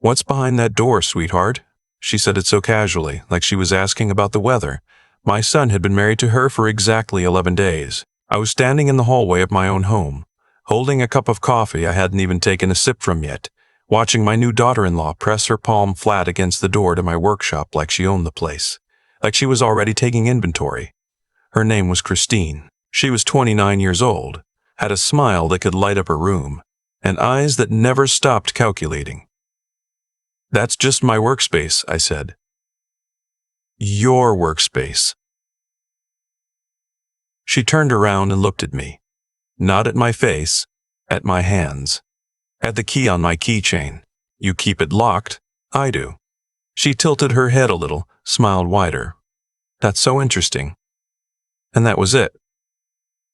"What's behind that door, sweetheart?" She said it so casually, like she was asking about the weather. My son had been married to her for exactly 11 days. I was standing in the hallway of my own home, holding a cup of coffee I hadn't even taken a sip from yet, watching my new daughter-in-law press her palm flat against the door to my workshop like she owned the place, like she was already taking inventory. Her name was Kristine. She was 29 years old, had a smile that could light up a room, and eyes that never stopped calculating. "That's just my workspace," I said. "Your workspace." She turned around and looked at me. Not at my face, at my hands. At the key on my keychain. "You keep it locked?" "I do." She tilted her head a little, smiled wider. "That's so interesting." And that was it.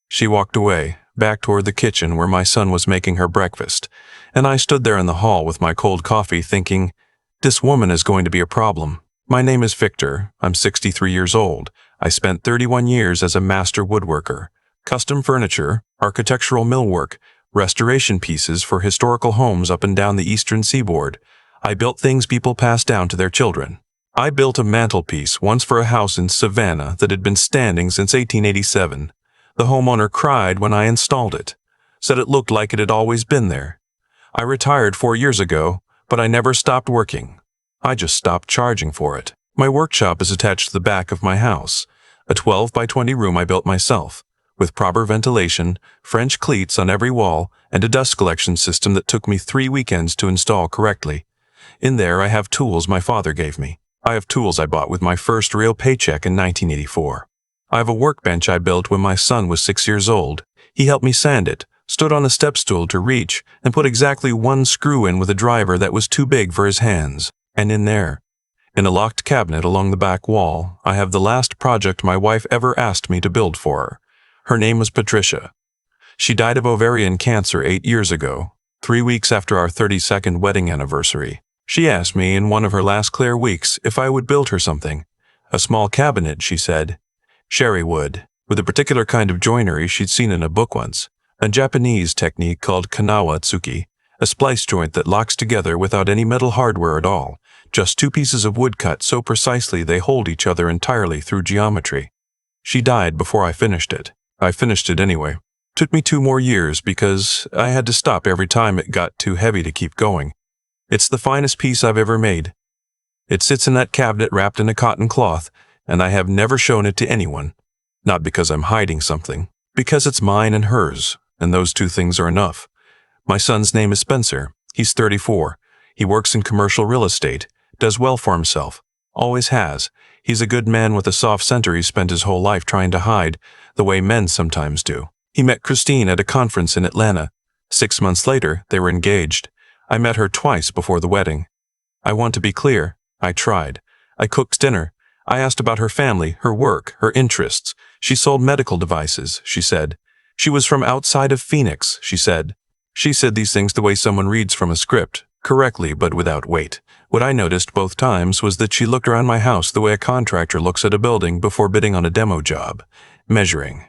She walked away, back toward the kitchen where my son was making her breakfast, and I stood there in the hall with my cold coffee thinking, this woman is going to be a problem. My name is Victor. I'm 63 years old. I spent 31 years as a master woodworker. Custom furniture, architectural millwork, restoration pieces for historical homes up and down the eastern seaboard. I built things people pass down to their children. I built a mantelpiece once for a house in Savannah that had been standing since 1887. The homeowner cried when I installed it, said it looked like it had always been there. I retired 4 years ago, but I never stopped working. I just stopped charging for it. My workshop is attached to the back of my house, a 12 by 20 room I built myself, with proper ventilation, French cleats on every wall, and a dust collection system that took me 3 weekends to install correctly. In there I have tools my father gave me. I have tools I bought with my first real paycheck in 1984. I have a workbench I built when my son was 6 years old. He helped me sand it, stood on a step stool to reach, and put exactly 1 screw in with a driver that was too big for his hands. And in there, in a locked cabinet along the back wall, I have the last project my wife ever asked me to build for her. Her name was Patricia. She died of ovarian cancer 8 years ago, 3 weeks after our 32nd wedding anniversary. She asked me in one of her last clear weeks if I would build her something. A small cabinet, she said. Sherry wood, with a particular kind of joinery she'd seen in a book once. A Japanese technique called kanawa tsuki, a splice joint that locks together without any metal hardware at all, just 2 pieces of wood cut so precisely they hold each other entirely through geometry. She died before I finished it. I finished it anyway. Took me 2 more years because I had to stop every time it got too heavy to keep going. It's the finest piece I've ever made. It sits in that cabinet wrapped in a cotton cloth, and I have never shown it to anyone. Not because I'm hiding something, because it's mine and hers, and those 2 things are enough. My son's name is Spencer. He's 34. He works in commercial real estate, does well for himself, always has. He's a good man with a soft center he spent his whole life trying to hide, the way men sometimes do. He met Kristine at a conference in Atlanta. 6 months later, they were engaged. I met her twice before the wedding. I want to be clear. I tried. I cooked dinner. I asked about her family, her work, her interests. She sold medical devices, she said. She was from outside of Phoenix, she said. She said these things the way someone reads from a script, correctly but without weight. What I noticed both times was that she looked around my house the way a contractor looks at a building before bidding on a demo job, measuring,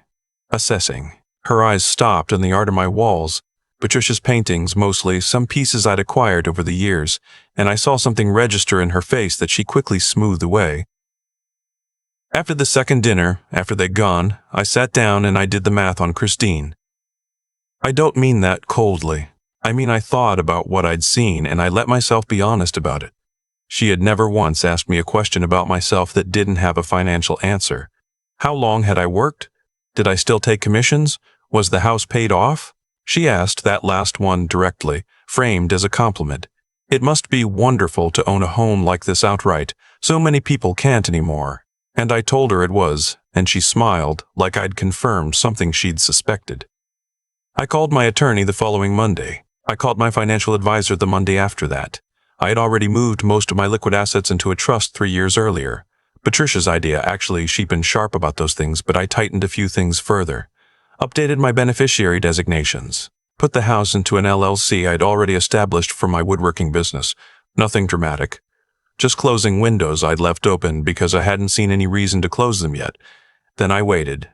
assessing. Her eyes stopped on the art of my walls, Patricia's paintings mostly, some pieces I'd acquired over the years, and I saw something register in her face that she quickly smoothed away. After the second dinner, after they'd gone, I sat down and I did the math on Kristine. I don't mean that coldly. I mean I thought about what I'd seen and I let myself be honest about it. She had never once asked me a question about myself that didn't have a financial answer. How long had I worked? Did I still take commissions? Was the house paid off? She asked that last one directly, framed as a compliment. It must be wonderful to own a home like this outright. So many people can't anymore. And I told her it was, and she smiled like I'd confirmed something she'd suspected. I called my attorney the following Monday. I called my financial advisor the Monday after that. I had already moved most of my liquid assets into a trust 3 years earlier. Patricia's idea, actually, she'd been sharp about those things, but I tightened a few things further. Updated my beneficiary designations. Put the house into an LLC I'd already established for my woodworking business. Nothing dramatic. Just closing windows I'd left open because I hadn't seen any reason to close them yet. Then I waited.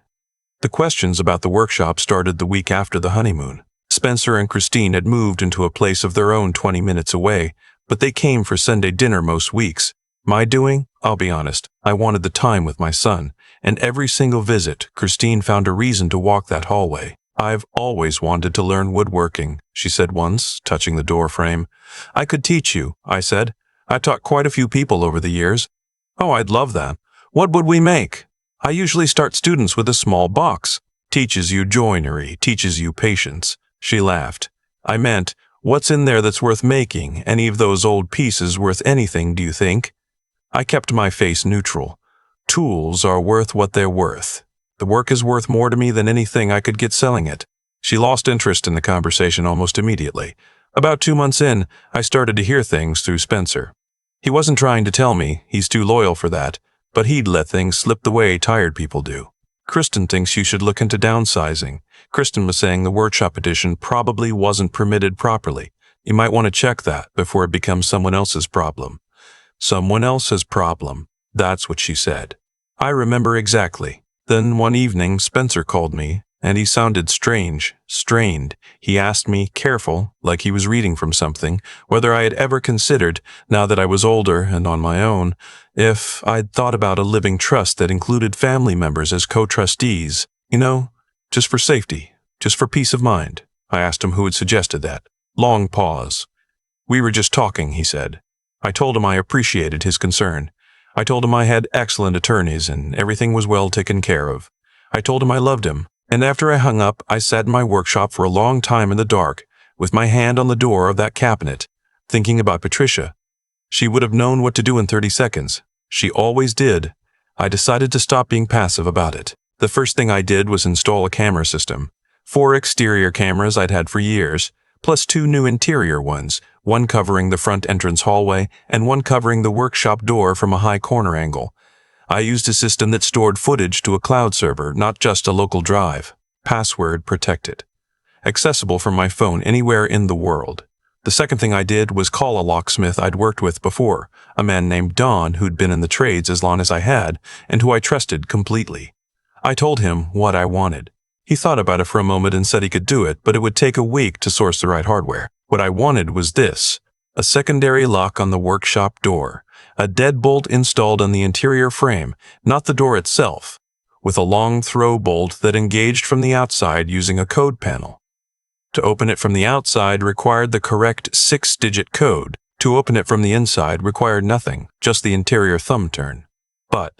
The questions about the workshop started the week after the honeymoon. Spencer and Kristine had moved into a place of their own 20 minutes away, but they came for Sunday dinner most weeks. My doing? I'll be honest, I wanted the time with my son, and every single visit, Kristine found a reason to walk that hallway. I've always wanted to learn woodworking, she said once, touching the door frame. I could teach you, I said. I taught quite a few people over the years. Oh, I'd love that. What would we make? I usually start students with a small box. Teaches you joinery, teaches you patience. She laughed. I meant, what's in there that's worth making? Any of those old pieces worth anything, do you think? I kept my face neutral. Tools are worth what they're worth. The work is worth more to me than anything I could get selling it. She lost interest in the conversation almost immediately. About 2 months in, I started to hear things through Spencer. He wasn't trying to tell me, he's too loyal for that, but he'd let things slip the way tired people do. Kristine thinks you should look into downsizing. Kristine was saying the workshop edition probably wasn't permitted properly. You might want to check that before it becomes someone else's problem. Someone else's problem. That's what she said. I remember exactly. Then one evening, Spencer called me, and he sounded strange, strained. He asked me, careful, like he was reading from something, whether I had ever considered, now that I was older and on my own, if I'd thought about a living trust that included family members as co-trustees. You know, just for safety, just for peace of mind. I asked him who had suggested that. Long pause. We were just talking, he said. I told him I appreciated his concern. I told him I had excellent attorneys and everything was well taken care of. I told him I loved him, and after I hung up, I sat in my workshop for a long time in the dark, with my hand on the door of that cabinet, thinking about Patricia. She would have known what to do in 30 seconds. She always did. I decided to stop being passive about it. The first thing I did was install a camera system. 4 exterior cameras I'd had for years, plus 2 new interior ones, one covering the front entrance hallway and one covering the workshop door from a high corner angle. I used a system that stored footage to a cloud server, not just a local drive. Password protected. Accessible from my phone anywhere in the world. The second thing I did was call a locksmith I'd worked with before, a man named Don who'd been in the trades as long as I had and who I trusted completely. I told him what I wanted. He thought about it for a moment and said he could do it, but it would take a week to source the right hardware. What I wanted was this: a secondary lock on the workshop door, a deadbolt installed on the interior frame, not the door itself, with a long throw bolt that engaged from the outside using a code panel. To open it from the outside required the correct 6-digit code. To open it from the inside required nothing, just the interior thumb turn. But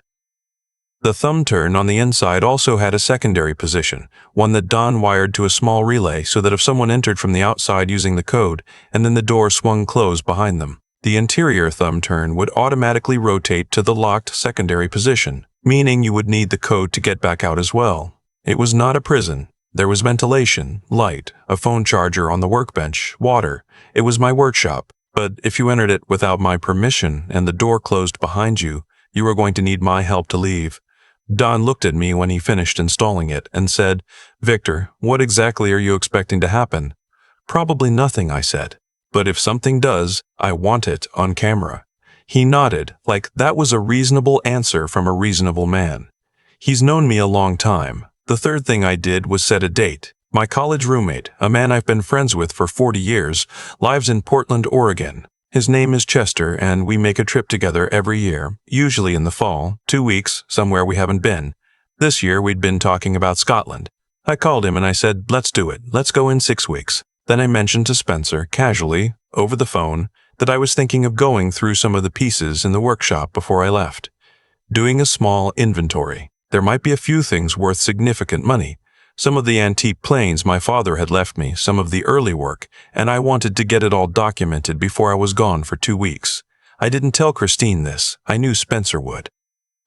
the thumb turn on the inside also had a secondary position, one that Don wired to a small relay so that if someone entered from the outside using the code, and then the door swung closed behind them, the interior thumb turn would automatically rotate to the locked secondary position, meaning you would need the code to get back out as well. It was not a prison. There was ventilation, light, a phone charger on the workbench, water. It was my workshop, but if you entered it without my permission and the door closed behind you, you were going to need my help to leave. Don looked at me when he finished installing it and said, "Victor, what exactly are you expecting to happen?" "Probably nothing," I said. "But if something does, I want it on camera." He nodded, like that was a reasonable answer from a reasonable man. He's known me a long time. The third thing I did was set a date. My college roommate, a man I've been friends with for 40 years, lives in Portland, Oregon. His name is Chester, and we make a trip together every year, usually in the fall, 2 weeks, somewhere we haven't been. This year we'd been talking about Scotland. I called him and I said, "Let's do it. Let's go in 6 weeks." Then I mentioned to Spencer, casually, over the phone, that I was thinking of going through some of the pieces in the workshop before I left. Doing a small inventory. There might be a few things worth significant money. Some of the antique planes my father had left me, some of the early work, and I wanted to get it all documented before I was gone for 2 weeks. I didn't tell Kristine this. I knew Spencer would.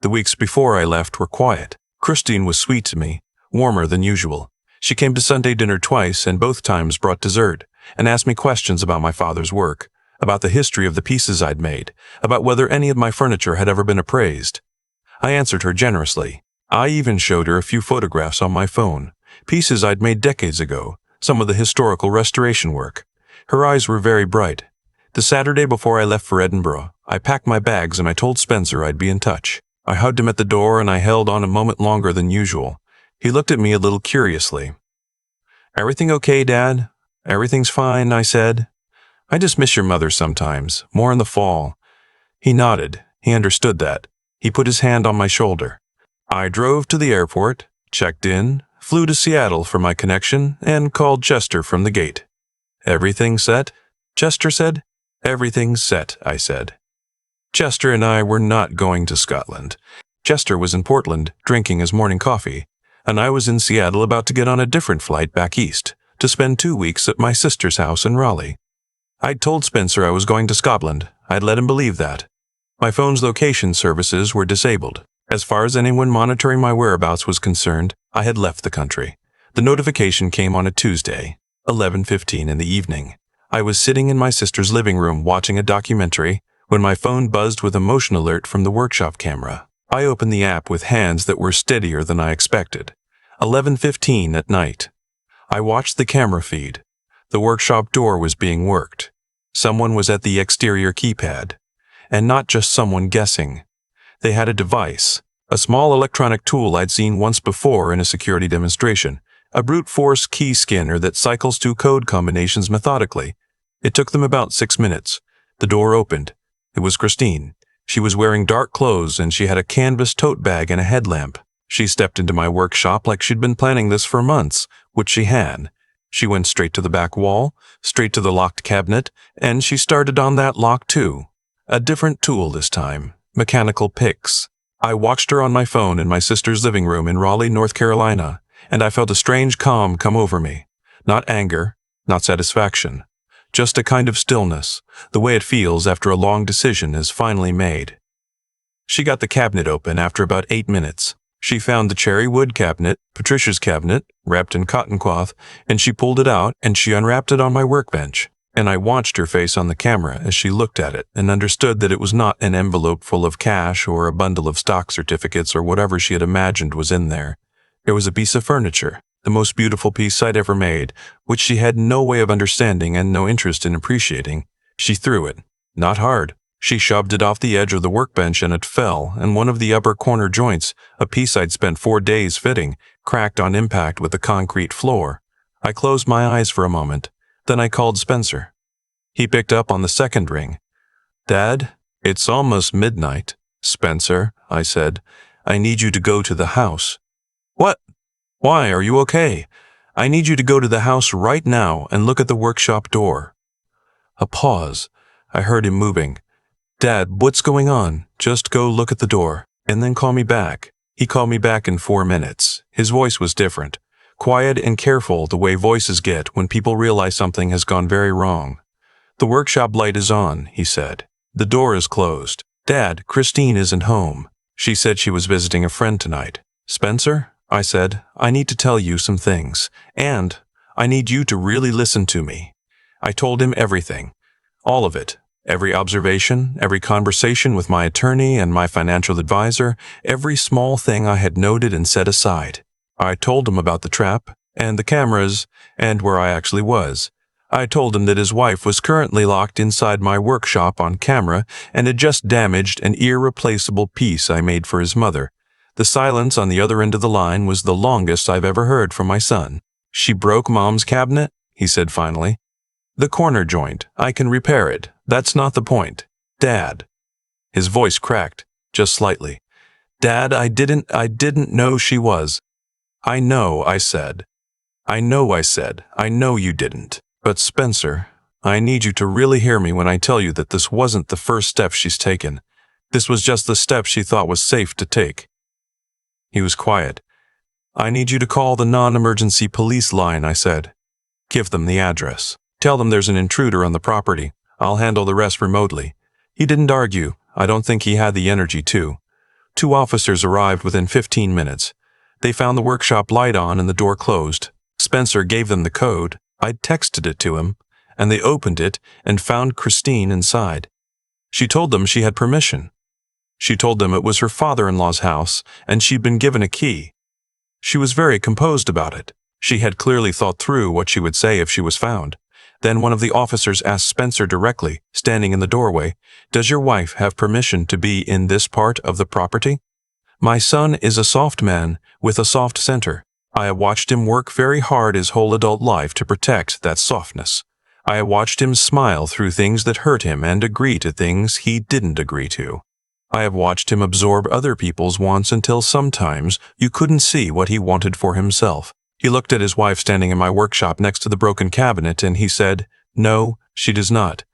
The weeks before I left were quiet. Kristine was sweet to me, warmer than usual. She came to Sunday dinner twice and both times brought dessert, and asked me questions about my father's work, about the history of the pieces I'd made, about whether any of my furniture had ever been appraised. I answered her generously. I even showed her a few photographs on my phone. Pieces I'd made decades ago, some of the historical restoration work. Her eyes were very bright. The Saturday before I left for Edinburgh, I packed my bags and I told Spencer I'd be in touch. I hugged him at the door and I held on a moment longer than usual. He looked at me a little curiously. "Everything okay, Dad?" "Everything's fine," I said. I just miss your mother sometimes, more in the fall." He nodded. He understood that. He put his hand on my shoulder. I drove to the airport, checked in, flew to Seattle for my connection, and called Chester from the gate. "Everything set?" Chester said. "Everything's set," I said. Chester and I were not going to Scotland. Chester was in Portland, drinking his morning coffee, and I was in Seattle about to get on a different flight back east, to spend 2 weeks at my sister's house in Raleigh. I'd told Spencer I was going to Scotland. I'd let him believe that. My phone's location services were disabled. As far as anyone monitoring my whereabouts was concerned, I had left the country. The notification came on a Tuesday, 11:15 in the evening. I was sitting in my sister's living room watching a documentary when my phone buzzed with a motion alert from the workshop camera. I opened the app with hands that were steadier than I expected. 11:15 at night. I watched the camera feed. The workshop door was being worked. Someone was at the exterior keypad. And not just someone guessing. They had a device, a small electronic tool I'd seen once before in a security demonstration, a brute force key scanner that cycles through code combinations methodically. It took them about 6 minutes. The door opened. It was Kristine. She was wearing dark clothes and she had a canvas tote bag and a headlamp. She stepped into my workshop like she'd been planning this for months, which she had. She went straight to the back wall, straight to the locked cabinet, and she started on that lock too. A different tool this time, mechanical picks. I watched her on my phone in my sister's living room in Raleigh, North Carolina, and I felt a strange calm come over me. Not anger, not satisfaction, just a kind of stillness, the way it feels after a long decision is finally made. She got the cabinet open after about 8 minutes. She found the cherry wood cabinet, Patricia's cabinet, wrapped in cotton cloth, and she pulled it out and she unwrapped it on my workbench. And I watched her face on the camera as she looked at it and understood that it was not an envelope full of cash or a bundle of stock certificates or whatever she had imagined was in there. It was a piece of furniture, the most beautiful piece I'd ever made, which she had no way of understanding and no interest in appreciating. She threw it. Not hard. She shoved it off the edge of the workbench and it fell, and one of the upper corner joints, a piece I'd spent 4 days fitting, cracked on impact with the concrete floor. I closed my eyes for a moment. Then I called Spencer. He picked up on the second ring. "Dad, it's almost midnight." "Spencer," I said, "I need you to go to the house." "What? Why, are you okay?" "I need you to go to the house right now and look at the workshop door." A pause. I heard him moving. "Dad, what's going on? Just go look at the door, and then call me back." He called me back in 4 minutes. His voice was different. Quiet and careful the way voices get when people realize something has gone very wrong. "The workshop light is on," he said. "The door is closed. Dad, Kristine isn't home. She said she was visiting a friend tonight." "Spencer," I said, "I need to tell you some things, and I need you to really listen to me." I told him everything. All of it. Every observation, every conversation with my attorney and my financial advisor, every small thing I had noted and set aside. I told him about the trap, and the cameras, and where I actually was. I told him that his wife was currently locked inside my workshop on camera and had just damaged an irreplaceable piece I made for his mother. The silence on the other end of the line was the longest I've ever heard from my son. "She broke Mom's cabinet?" he said finally. "The corner joint. I can repair it. That's not the point. Dad." His voice cracked, just slightly. "Dad, I didn't know she was." "I know," I said. I know you didn't. But Spencer, I need you to really hear me when I tell you that this wasn't the first step she's taken. This was just the step she thought was safe to take." He was quiet. "I need you to call the non-emergency police line," I said. "Give them the address. Tell them there's an intruder on the property. I'll handle the rest remotely." He didn't argue. I don't think he had the energy to. 2 officers arrived within 15 minutes. They found the workshop light on and the door closed. Spencer gave them the code. I'd texted it to him, and they opened it and found Kristine inside. She told them she had permission. She told them it was her father-in-law's house, and she'd been given a key. She was very composed about it. She had clearly thought through what she would say if she was found. Then one of the officers asked Spencer directly, standing in the doorway, "Does your wife have permission to be in this part of the property?" My son is a soft man with a soft center. I have watched him work very hard his whole adult life to protect that softness. I watched him smile through things that hurt him and agree to things he didn't agree to. I have watched him absorb other people's wants until sometimes you couldn't see what he wanted for himself. He looked at his wife standing in my workshop next to the broken cabinet and he said, "No, she does not."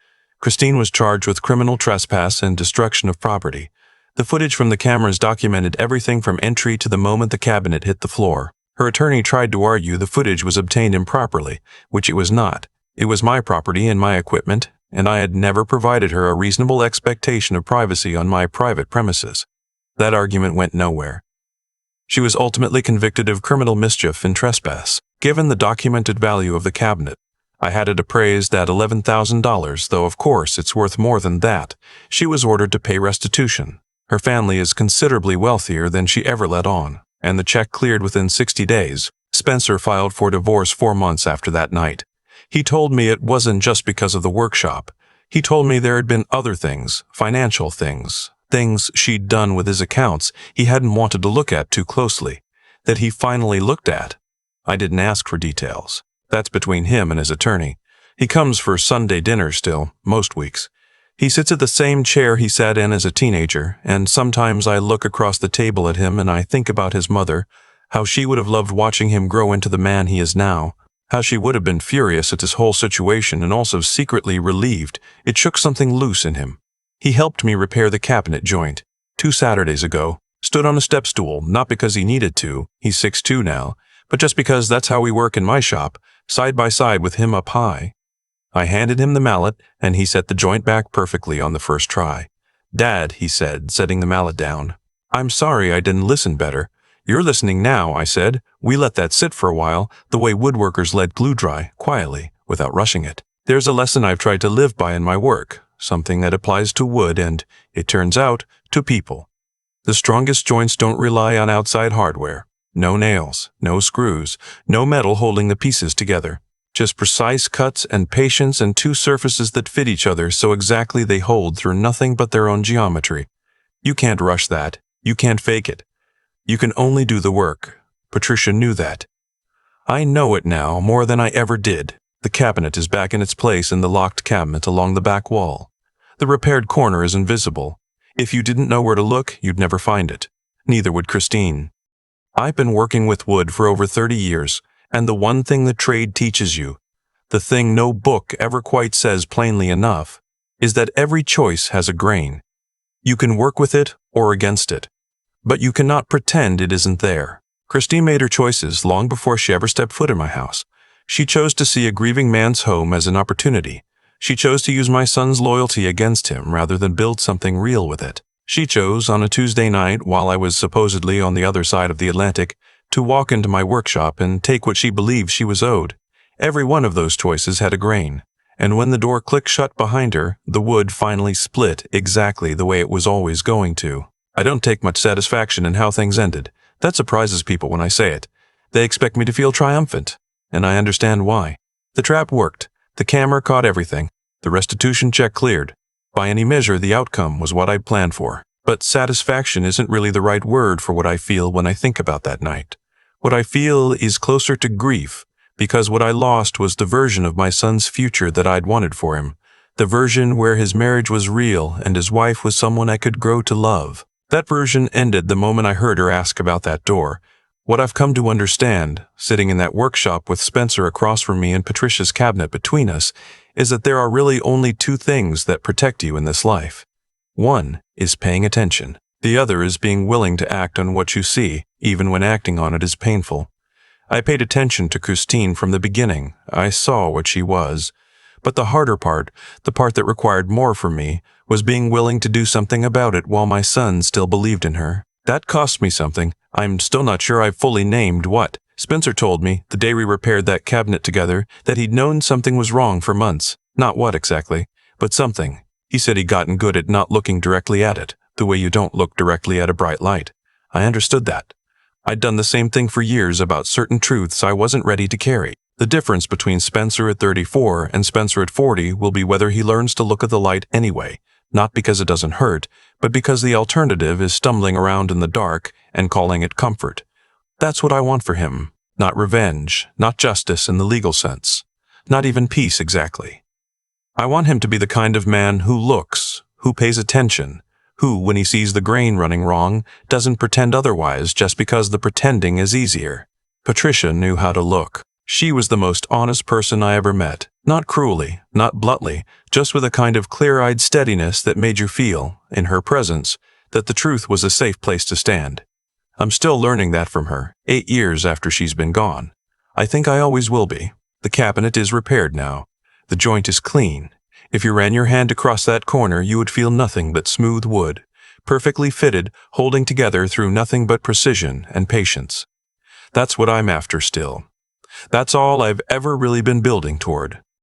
Kristine was charged with criminal trespass and destruction of property. The footage from the cameras documented everything from entry to the moment the cabinet hit the floor. Her attorney tried to argue the footage was obtained improperly, which it was not. It was my property and my equipment, and I had never provided her a reasonable expectation of privacy on my private premises. That argument went nowhere. She was ultimately convicted of criminal mischief and trespass. Given the documented value of the cabinet, I had it appraised at $11,000, though of course it's worth more than that. She was ordered to pay restitution. Her family is considerably wealthier than she ever let on, and the check cleared within 60 days. Spencer filed for divorce 4 months after that night. He told me it wasn't just because of the workshop. He told me there had been other things, financial things, things she'd done with his accounts he hadn't wanted to look at too closely, that he finally looked at. I didn't ask for details. That's between him and his attorney. He comes for Sunday dinner still, most weeks. He sits at the same chair he sat in as a teenager, and sometimes I look across the table at him and I think about his mother, how she would have loved watching him grow into the man he is now, how she would have been furious at this whole situation and also secretly relieved. It shook something loose in him. He helped me repair the cabinet joint 2 Saturdays ago, stood on a step stool, not because he needed to, he's 6'2" now, but just because that's how we work in my shop, side by side with him up high. I handed him the mallet, and he set the joint back perfectly on the first try. "Dad," he said, setting the mallet down, "I'm sorry I didn't listen better." "You're listening now," I said. "We let that sit for a while, the way woodworkers let glue dry, quietly, without rushing it. There's a lesson I've tried to live by in my work, something that applies to wood and, it turns out, to people. The strongest joints don't rely on outside hardware. No nails, no screws, no metal holding the pieces together. Just precise cuts and patience and 2 surfaces that fit each other so exactly they hold through nothing but their own geometry. You can't rush that. You can't fake it. You can only do the work." Patricia knew that. I know it now more than I ever did. The cabinet is back in its place in the locked cabinet along the back wall. The repaired corner is invisible. If you didn't know where to look, you'd never find it. Neither would Kristine. I've been working with wood for over 30 years, and the one thing the trade teaches you, the thing no book ever quite says plainly enough, is that every choice has a grain. You can work with it or against it, but you cannot pretend it isn't there. Kristine made her choices long before she ever stepped foot in my house. She chose to see a grieving man's home as an opportunity. She chose to use my son's loyalty against him rather than build something real with it. She chose, on a Tuesday night, while I was supposedly on the other side of the Atlantic, to walk into my workshop and take what she believed she was owed. Every one of those choices had a grain, and when the door clicked shut behind her, the wood finally split exactly the way it was always going to. I don't take much satisfaction in how things ended. That surprises people when I say it. They expect me to feel triumphant, and I understand why. The trap worked. The camera caught everything. The restitution check cleared. By any measure, the outcome was what I'd planned for. But satisfaction isn't really the right word for what I feel when I think about that night. What I feel is closer to grief, because what I lost was the version of my son's future that I'd wanted for him. The version where his marriage was real and his wife was someone I could grow to love. That version ended the moment I heard her ask about that door. What I've come to understand, sitting in that workshop with Spencer across from me and Patricia's cabinet between us, is that there are really only 2 things that protect you in this life. One is paying attention. The other is being willing to act on what you see, even when acting on it is painful. I paid attention to Kristine from the beginning. I saw what she was. But the harder part, the part that required more from me, was being willing to do something about it while my son still believed in her. That cost me something. I'm still not sure I've fully named what. Spencer told me, the day we repaired that cabinet together, that he'd known something was wrong for months. Not what exactly, but something. He said he'd gotten good at not looking directly at it, the way you don't look directly at a bright light. I understood that. I'd done the same thing for years about certain truths I wasn't ready to carry. The difference between Spencer at 34 and Spencer at 40 will be whether he learns to look at the light anyway, not because it doesn't hurt, but because the alternative is stumbling around in the dark and calling it comfort. That's what I want for him. Not revenge, not justice in the legal sense. Not even peace exactly. I want him to be the kind of man who looks, who pays attention, who, when he sees the grain running wrong, doesn't pretend otherwise just because the pretending is easier. Patricia knew how to look. She was the most honest person I ever met. Not cruelly, not bluntly, just with a kind of clear-eyed steadiness that made you feel, in her presence, that the truth was a safe place to stand. I'm still learning that from her, 8 years after she's been gone. I think I always will be. The cabinet is repaired now. The joint is clean. If you ran your hand across that corner, you would feel nothing but smooth wood, perfectly fitted, holding together through nothing but precision and patience. That's what I'm after still. That's all I've ever really been building toward.